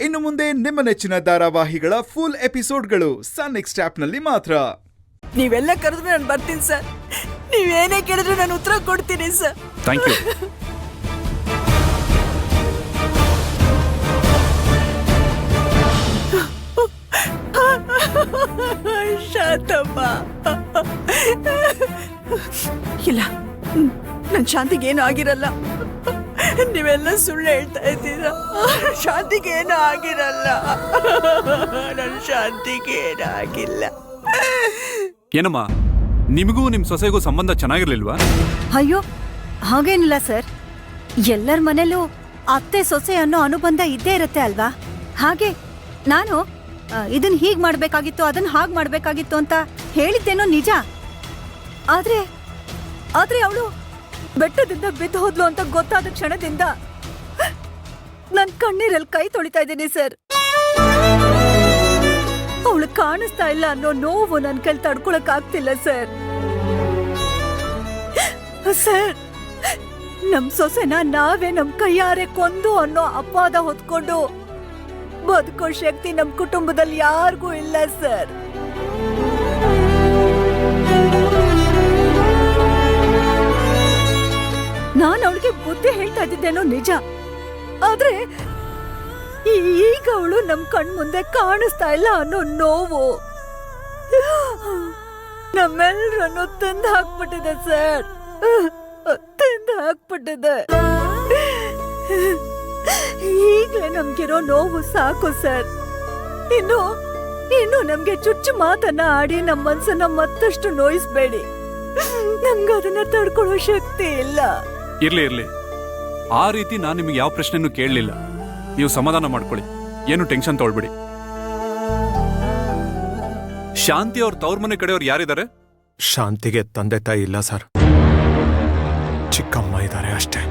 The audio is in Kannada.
ಇನ್ನು ಮುಂದೆ ನಿಮ್ಮ ನೆಚ್ಚಿನ ಧಾರಾವಾಹಿಗಳ ಫುಲ್ ಎಪಿಸೋಡ್ಗಳು ಸನ್ ನೆಕ್ಸ್ಟ್ ಆಪ್ನಲ್ಲಿ ಮಾತ್ರ. ನೀವೆಲ್ಲ ಕರೆದ್ರೆ ನಾನು ಬರ್ತೀನಿ ಸರ್. ನೀವೇನೇ ಕೇಳಿದ್ರು ನಾನು ಉತ್ತರ ಕೊಡ್ತೀನಿ ಸರ್. Thank you. ಶಾಂತಮ್ಮ ಇಲ್ಲ, ನನ್ ಶಾಂತಿಗೆ ಏನು ಆಗಿರಲ್ಲ. ನೀವೆಲ್ಲ ಸುಳ್ಳು ಹೇಳ್ತಾ ಇದ್ದೀರಾ. ಶಾಂತಿಗೆ ಏನು ಆಗಿರಲ್ಲ. ನನ್ ಶಾಂತಿಗೆ ಏನು ಆಗಿಲ್ಲ. ಏನಮ್ಮ, ನಿಮಗೂ ನಿಮ್ ಸೊಸೆಗೂ ಸಂಬಂಧ ಚೆನ್ನಾಗಿರ್ಲಿಲ್ವಾ? ಅಯ್ಯೋ ಹಾಗೇನಿಲ್ಲ ಸರ್. ಎಲ್ಲರ ಮನೇಲೂ ಅತ್ತೆ ಸೊಸೆ ಅನ್ನೋ ಅನುಬಂಧ ಇದ್ದೇ ಇರುತ್ತೆ ಅಲ್ವಾ. ಹಾಗೆ ನಾನು ಇದನ್ ಹೀಗ್ ಮಾಡ್ಬೇಕಾಗಿತ್ತು, ಅದನ್ನ ಹಾಗ್ ಮಾಡ್ಬೇಕಾಗಿತ್ತು ಅಂತ ಹೇಳಿದ್ದೇನೋ ನಿಜ. ಆದ್ರೆ ಅವಳು ಬೆಟ್ಟದಿಂದ ಬಿದ್ದು ಹೋದ್ಲು ಅಂತ ಗೊತ್ತಾದ ಕ್ಷಣದಿಂದ ನನ್ ಕಣ್ಣೀರಲ್ಲಿ ಕೈ ತೊಳಿತಾ ಇದ್ದೀನಿ ಸರ್. ಅವಳು ಕಾಣಿಸ್ತಾ ಇಲ್ಲ ಅನ್ನೋ ನೋವು ನನ್ ಕೈಲಿ ತಡ್ಕೊಳಕ್ ಆಗ್ತಿಲ್ಲ ಸರ್. ಸರ್, ನಮ್ ಸೊಸೆನ ನಾವೇ ನಮ್ ಕೈಯಾರೆ ಕೊಂದು ಅನ್ನೋ ಅಪವಾದ ಹೊತ್ಕೊಂಡು ಬದುಕೋ ಶಕ್ತಿ ನಮ್ ಕುಟುಂಬದಲ್ಲಿ ಯಾರಿಗೂ ಇಲ್ಲ ಸರ್. ನಾನು ಅವಳಿಗೆ ಬುದ್ಧಿ ಹೇಳ್ತಾ ಇದ್ದಿದ್ದೇನೋ ನಿಜ. ಆದ್ರೆ ಈಗ ಅವಳು ನಮ್ ಕಣ್ ಮುಂದೆ ಕಾಣಿಸ್ತಾ ಇಲ್ಲ ಅನ್ನೋ ನೋವು ನಮ್ಮೆಲ್ಲರನ್ನು ತಿಂದು ಹಾಕ್ಬಿಟ್ಟಿದೆ ಸರ್. ತಿಂದು ಹಾಕ್ಬಿಟ್ಟಿದೆ. ಈಗ್ಲೇ ನಮ್ಗಿರೋ ನೋವು ಸಾಕು ಸರ್. ಇನ್ನು ನಮ್ಗೆ ಚುಚ್ಚು ಮಾತನ್ನ ಆಡಿ ನಮ್ಮ ಮನ್ಸನ್ನ ಮತ್ತಷ್ಟು ನೋಯಿಸ್ಬೇಡಿ. ನಮ್ಗದನ್ನ ತಡ್ಕೊಳ್ಳೋ ಶಕ್ತಿ ಇಲ್ಲ. ಇರ್ಲಿ, ಆ ರೀತಿ ನಾನು ನಿಮಗೆ ಯಾವ ಪ್ರಶ್ನೆನೂ ಕೇಳಲಿಲ್ಲ. ನೀವು ಸಮಾಧಾನ ಮಾಡ್ಕೊಳ್ಳಿ, ಏನು ಟೆನ್ಷನ್ ತಗೊಳ್ಬೇಡಿ. ಶಾಂತಿ ಅವ್ರ ತವ್ರ ಮನೆ ಕಡೆಯವ್ರು ಯಾರಿದ್ದಾರೆ? ಶಾಂತಿಗೆ ತಂದೆ ತಾಯಿ ಇಲ್ಲ ಸರ್, ಚಿಕ್ಕಮ್ಮ ಇದ್ದಾರೆ ಅಷ್ಟೇ.